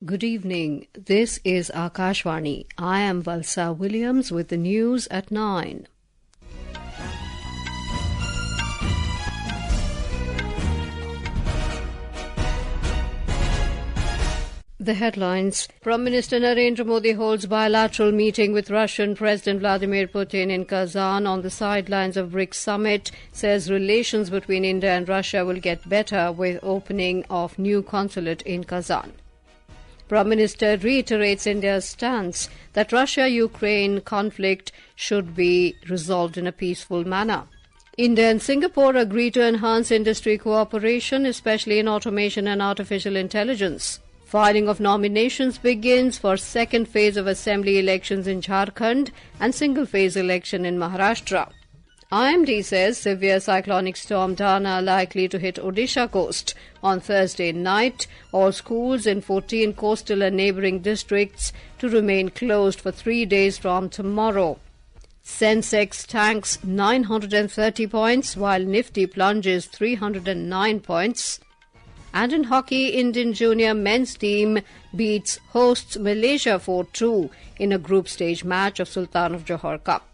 Good evening. This is Akashvani. I am Valsa Williams with the news at 9. The headlines. Prime Minister Narendra Modi holds bilateral meeting with Russian President Vladimir Putin in Kazan on the sidelines of BRICS Summit, says relations between India and Russia will get better with opening of new consulate in Kazan. Prime Minister reiterates India's stance that Russia-Ukraine conflict should be resolved in a peaceful manner. India and Singapore agree to enhance industry cooperation, especially in automation and artificial intelligence. Filing of nominations begins for second phase of assembly elections in Jharkhand and single phase election in Maharashtra. IMD says severe cyclonic storm Dana likely to hit Odisha coast on Thursday night. All schools in 14 coastal and neighbouring districts to remain closed for 3 days from tomorrow. Sensex tanks 930 points while Nifty plunges 309 points. And in hockey, Indian junior men's team beats hosts Malaysia 4-2 in a group stage match of Sultan of Johor Cup.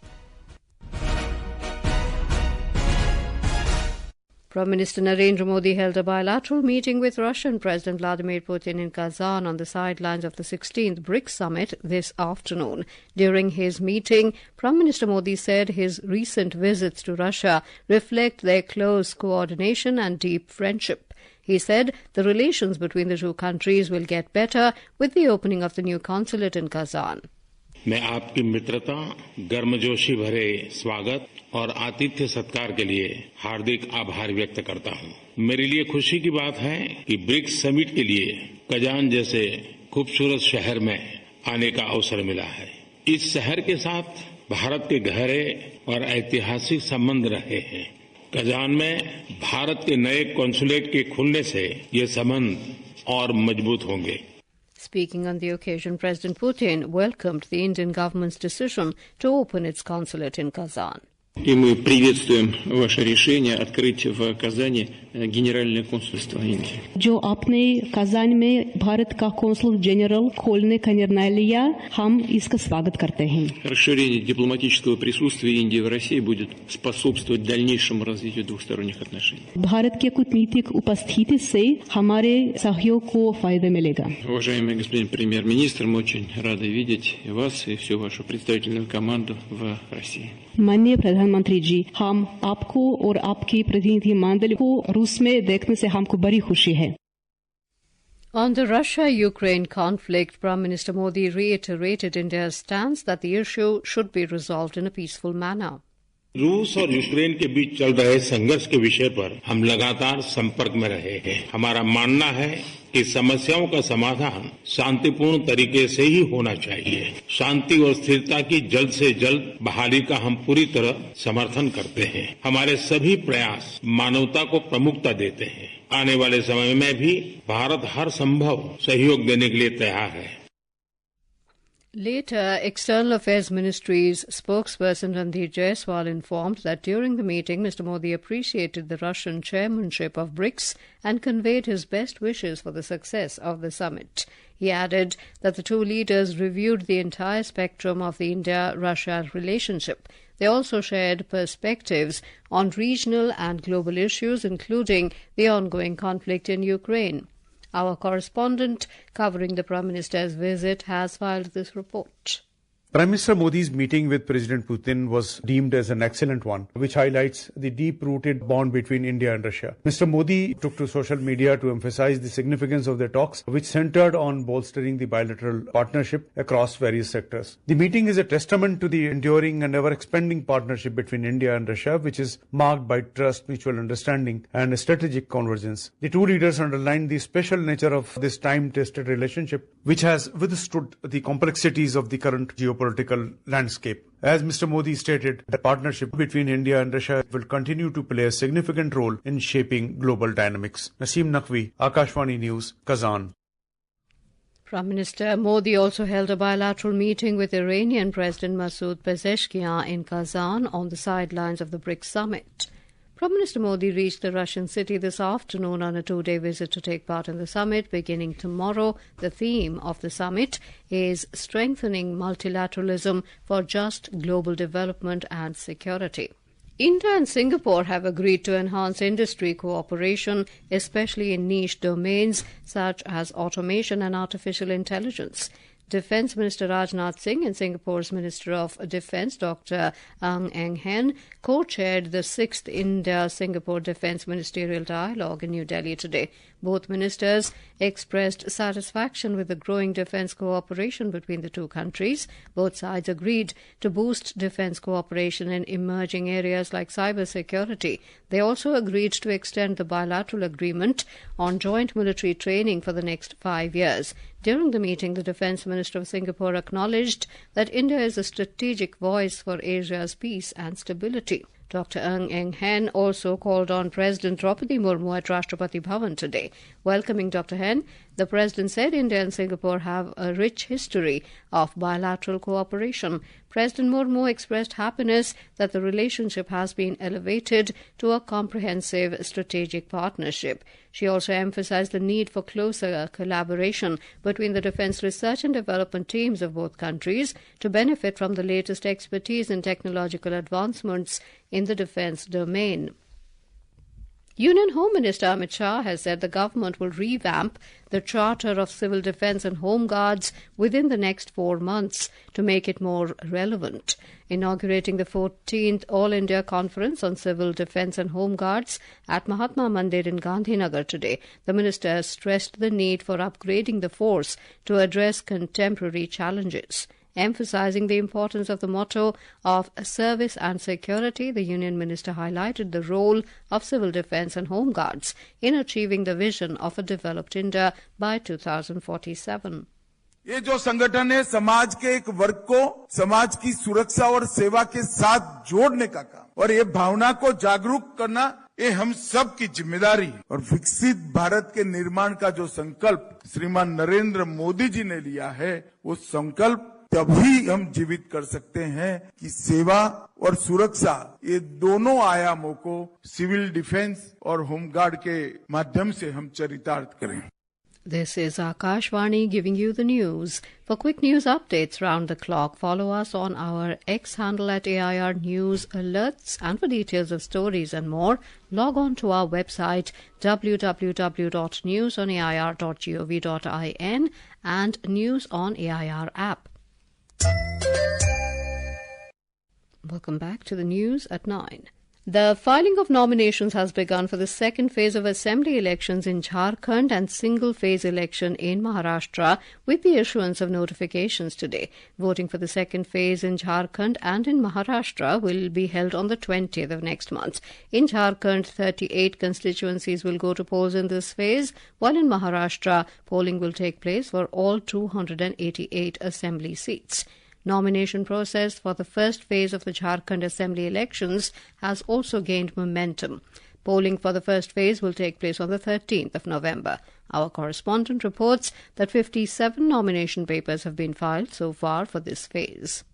Prime Minister Narendra Modi held a bilateral meeting with Russian President Vladimir Putin in Kazan on the sidelines of the 16th BRICS Summit this afternoon. During his meeting, Prime Minister Modi said his recent visits to Russia reflect their close coordination and deep friendship. He said the relations between the two countries will get better with the opening of the new consulate in Kazan. मैं आपकी मित्रता, गर्मजोशी भरे स्वागत और आतिथ्य सत्कार के लिए हार्दिक आभार व्यक्त करता हूं। मेरे लिए खुशी की बात है कि ब्रिक्स समिट के लिए कजान जैसे खूबसूरत शहर में आने का अवसर मिला है। इस शहर के साथ भारत के गहरे और ऐतिहासिक संबंध रहे हैं। कजान में भारत के नए कॉन्सुलेट के खुलने से ये संबंध और मजबूत होंगे। Speaking on the occasion, President Putin welcomed the Indian government's decision to open its consulate in Kazan. И мы приветствуем ваше решение открыть в Казани генеральное консульство Индии. जो आपने कज़ान में भारत का консул जनरल खोलने का निर्णय लिया, हम इसका स्वागत करते हैं. Расширение дипломатического присутствия Индии в России будет способствовать дальнейшему развитию двусторонних отношений. भारत के कूटनीतिक उपस्थिति से हमारे सहयोग को फायदा मिलेगा. Уважаемый господин премьер-министр, мы очень рады видеть вас и всю вашу представительную команду в России. माननीय प्रधानमंत्री जी, हम आपको और आपकी प्रतिनिधि मंडल को रूस में देखने से हमको बड़ी खुशी है. On the Russia-Ukraine conflict, Prime Minister Modi reiterated India's stance that the issue should be resolved in a peaceful manner. रूस और यूक्रेन के बीच चल रहे संघर्ष के विषय पर हम लगातार संपर्क में रहे हैं। हमारा मानना है कि समस्याओं का समाधान शांतिपूर्ण तरीके से ही होना चाहिए। शांति और स्थिरता की जल्द से जल्द बहाली का हम पूरी तरह समर्थन करते हैं। हमारे सभी प्रयास मानवता को प्रमुखता देते हैं। आने वाले समय में भी भारत हर संभव सहयोग देने के लिए तैयार है। Later, External Affairs Ministry's spokesperson Randeep Jaiswal informed that during the meeting, Mr. Modi appreciated the Russian chairmanship of BRICS and conveyed his best wishes for the success of the summit. He added that the two leaders reviewed the entire spectrum of the India-Russia relationship. They also shared perspectives on regional and global issues, including the ongoing conflict in Ukraine. Our correspondent covering the Prime Minister's visit has filed this report. Prime Minister Modi's meeting with President Putin was deemed as an excellent one, which highlights the deep-rooted bond between India and Russia. Mr. Modi took to social media to emphasize the significance of their talks, which centered on bolstering the bilateral partnership across various sectors. The meeting is a testament to the enduring and ever-expanding partnership between India and Russia, which is marked by trust, mutual understanding, and strategic convergence. The two leaders underlined the special nature of this time-tested relationship, which has withstood the complexities of the current geopolitical landscape. As Mr. Modi stated, the partnership between India and Russia will continue to play a significant role in shaping global dynamics. Naseem Naqvi, Akashvani News, Kazan. Prime Minister Modi also held a bilateral meeting with Iranian President Masoud Pezeshkian in Kazan on the sidelines of the BRICS Summit. Prime Minister Modi reached the Russian city this afternoon on a two-day visit to take part in the summit beginning tomorrow. The theme of the summit is strengthening multilateralism for just global development and security. India and Singapore have agreed to enhance industry cooperation, especially in niche domains such as automation and artificial intelligence. Defence Minister Rajnath Singh and Singapore's Minister of Defence Dr. Ang Eng Hen co-chaired the 6th India-Singapore Defence Ministerial Dialogue in New Delhi today. Both ministers expressed satisfaction with the growing defence cooperation between the two countries. Both sides agreed to boost defence cooperation in emerging areas like cyber security. They also agreed to extend the bilateral agreement on joint military training for the next 5 years. During the meeting, the Defence Minister of Singapore acknowledged that India is a strategic voice for Asia's peace and stability. Dr. Ang Eng Hen also called on President Draupadi Murmu at Rashtrapati Bhavan today. Welcoming Dr. Hen, the President said India and Singapore have a rich history of bilateral cooperation. President Murmu expressed happiness that the relationship has been elevated to a comprehensive strategic partnership. She also emphasized the need for closer collaboration between the defence research and development teams of both countries to benefit from the latest expertise and technological advancements in the defence domain. Union Home Minister Amit Shah has said the government will revamp the Charter of Civil Defence and Home Guards within the next 4 months to make it more relevant. Inaugurating the 14th All India Conference on Civil Defence and Home Guards at Mahatma Mandir in Gandhinagar today, the minister stressed the need for upgrading the force to address contemporary challenges. Emphasizing the importance of the motto of service and security, the Union Minister highlighted the role of civil defence and home guards in achieving the vision of a developed India by 2047. ये जो संगठन है समाज के एक वर्ग को समाज की सुरक्षा और सेवा के साथ जोड़ने का काम और ये भावना को जागरूक करना ये हम सब की जिम्मेदारी है और विकसित भारत के निर्माण का जो संकल्प श्रीमान नरेंद्र मोदी जी ने लिया है वो संकल्प तभी हम जीवित कर सकते हैं कि सेवा और सुरक्षा ये दोनों आयामों को सिविल डिफेंस और होमगार्ड के माध्यम से हम चरितार्थ करें. This is Akashvani giving you the news. For quick news updates round the clock, follow us on our X handle at AIR News Alerts. And for details of stories and more, log on to our website www.newsonair.gov.in and News on AIR app. Welcome back to the news at 9. The filing of nominations has begun for the second phase of assembly elections in Jharkhand and single-phase election in Maharashtra with the issuance of notifications today. Voting for the second phase in Jharkhand and in Maharashtra will be held on the 20th of next month. In Jharkhand, 38 constituencies will go to polls in this phase, while in Maharashtra, polling will take place for all 288 assembly seats. Nomination process for the first phase of the Jharkhand Assembly elections has also gained momentum. Polling for the first phase will take place on the 13th of November. Our correspondent reports that 57 nomination papers have been filed so far for this phase.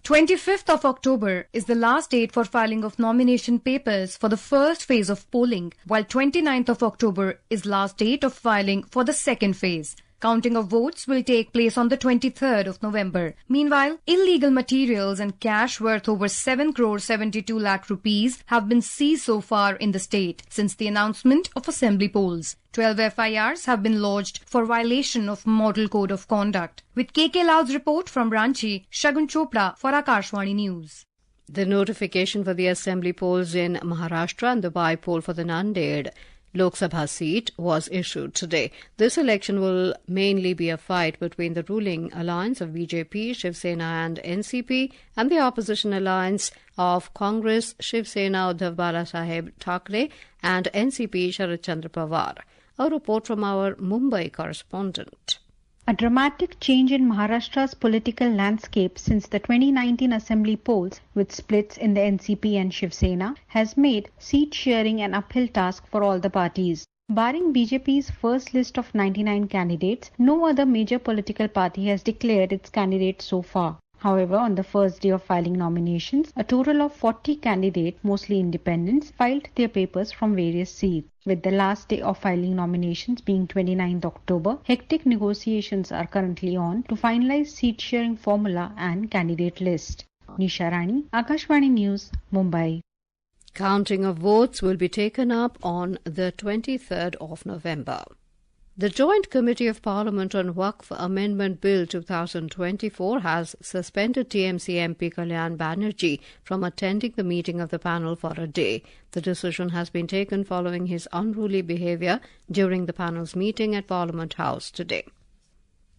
25th of October is the last date for filing of nomination papers for the first phase of polling, while 29th of October is last date of filing for the second phase. Counting of votes will take place on the 23rd of November. Meanwhile, illegal materials and cash worth over 7 crore 72 lakh rupees have been seized so far in the state since the announcement of assembly polls. 12 FIRs have been lodged for violation of Model Code of Conduct. With KK Lal's report from Ranchi, Shagun Chopra for Akashvani News. The notification for the assembly polls in Maharashtra and the by-poll for the Nanded Lok Sabha seat was issued today. This election will mainly be a fight between the ruling alliance of BJP, Shiv Sena and NCP and the opposition alliance of Congress, Shiv Sena, Uddhav Balasaheb Thackeray and NCP, Sharad Chandra Pawar. A report from our Mumbai correspondent. A dramatic change in Maharashtra's political landscape since the 2019 assembly polls, with splits in the NCP and Shiv Sena, has made seat sharing an uphill task for all the parties. Barring BJP's first list of 99 candidates, no other major political party has declared its candidate so far. However, on the first day of filing nominations, a total of 40 candidates, mostly independents, filed their papers from various seats. With the last day of filing nominations being 29th October, hectic negotiations are currently on to finalize seat-sharing formula and candidate list. Nisha Rani, Akashvani News, Mumbai. Counting of votes will be taken up on the 23rd of November. The Joint Committee of Parliament on Waqf Amendment Bill 2024 has suspended TMC MP Kalyan Banerjee from attending the meeting of the panel for a day. The decision has been taken following his unruly behaviour during the panel's meeting at Parliament House today.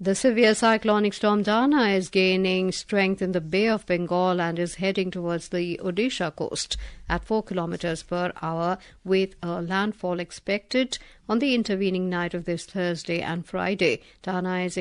The severe cyclonic storm Dana is gaining strength in the Bay of Bengal and is heading towards the Odisha coast at 4 kilometers per hour, with a landfall expected on the intervening night of this Thursday and Friday. Dana is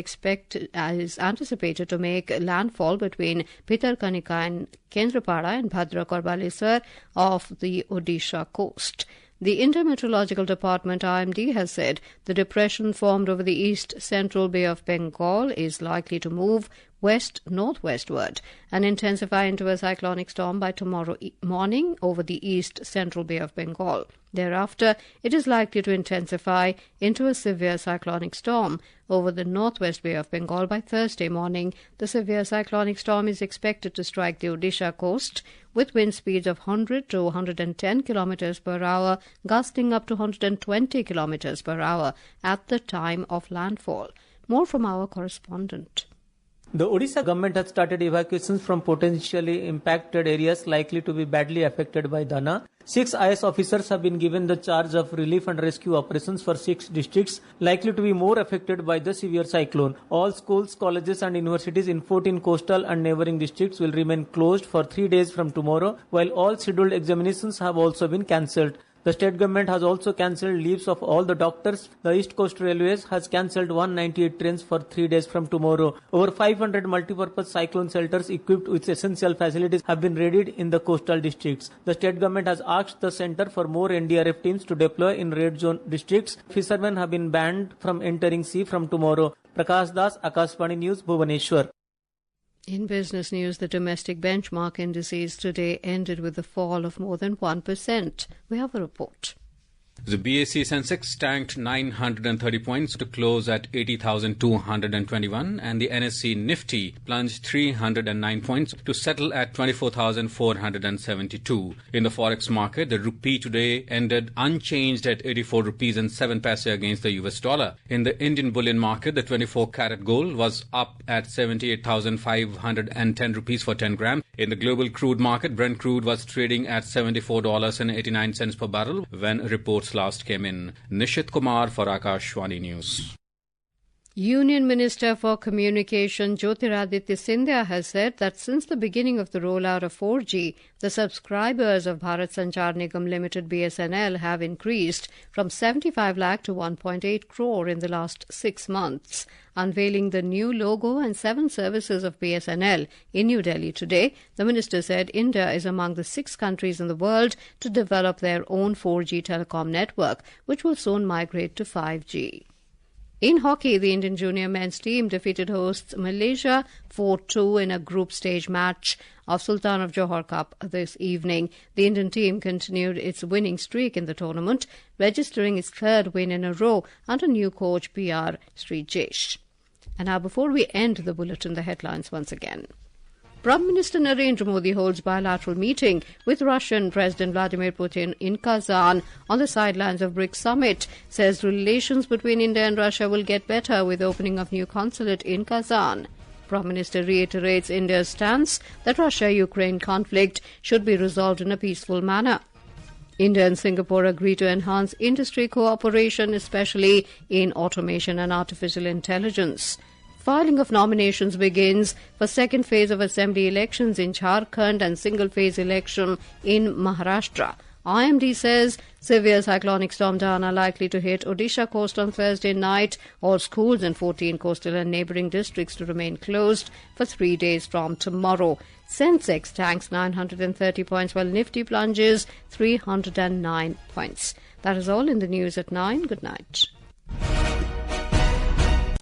anticipated to make landfall between Bhitarkanika and Kendrapada and Bhadrak or Balisar of the Odisha coast. The Intermeteorological Department IMD has said the depression formed over the east-central Bay of Bengal is likely to move west-northwestward and intensify into a cyclonic storm by tomorrow morning over the east-central Bay of Bengal. Thereafter, it is likely to intensify into a severe cyclonic storm over the northwest Bay of Bengal by Thursday morning. The severe cyclonic storm is expected to strike the Odisha coast with wind speeds of 100 to 110 kilometers per hour, gusting up to 120 kilometers per hour at the time of landfall. More from our correspondent. The Odisha government has started evacuations from potentially impacted areas likely to be badly affected by Dana. 6 IS officers have been given the charge of relief and rescue operations for 6 districts likely to be more affected by the severe cyclone. All schools, colleges and universities in 14 coastal and neighbouring districts will remain closed for 3 days from tomorrow, while all scheduled examinations have also been cancelled. The state government has also cancelled leaves of all the doctors. The East Coast Railways has cancelled 198 trains for 3 days from tomorrow. Over 500 multi-purpose cyclone shelters equipped with essential facilities have been readied in the coastal districts. The state government has asked the centre for more NDRF teams to deploy in red zone districts. Fishermen have been banned from entering sea from tomorrow. Prakash Das, Akashvani News, Bhubaneswar. In business news, the domestic benchmark indices today ended with a fall of more than 1%. We have a report. The BSE Sensex tanked 930 points to close at 80,221 and the NSE Nifty plunged 309 points to settle at 24,472. In the forex market, the rupee today ended unchanged at 84 rupees and 7 paise against the US dollar. In the Indian bullion market, the 24-carat gold was up at 78,510 rupees for 10 grams. In the global crude market, Brent crude was trading at $74.89 per barrel when reports last came in. Nishit Kumar for Akashvani News. Union Minister for Communication Jyotiraditya Scindia has said that since the beginning of the rollout of 4G, the subscribers of Bharat Sanchar Nigam Limited BSNL have increased from 75 lakh to 1.8 crore in the last 6 months. Unveiling the new logo and 7 services of BSNL in New Delhi today, the minister said India is among the 6 countries in the world to develop their own 4G telecom network, which will soon migrate to 5G. In hockey, the Indian junior men's team defeated hosts Malaysia 4-2 in a group stage match of Sultan of Johor Cup this evening. The Indian team continued its winning streak in the tournament, registering its 3rd win in a row under new coach PR Srijesh. And now, before we end the bulletin, the headlines once again. Prime Minister Narendra Modi holds bilateral meeting with Russian President Vladimir Putin in Kazan on the sidelines of BRICS Summit. Says relations between India and Russia will get better with opening of new consulate in Kazan. Prime Minister reiterates India's stance that Russia-Ukraine conflict should be resolved in a peaceful manner. India and Singapore agree to enhance industry cooperation, especially in automation and artificial intelligence. Filing of nominations begins for second phase of assembly elections in Jharkhand and single-phase election in Maharashtra. IMD says severe cyclonic storm Dana likely to hit Odisha coast on Thursday night. All schools in 14 coastal and neighbouring districts to remain closed for 3 days from tomorrow. Sensex tanks 930 points while Nifty plunges 309 points. That is all in the news at 9. Good night.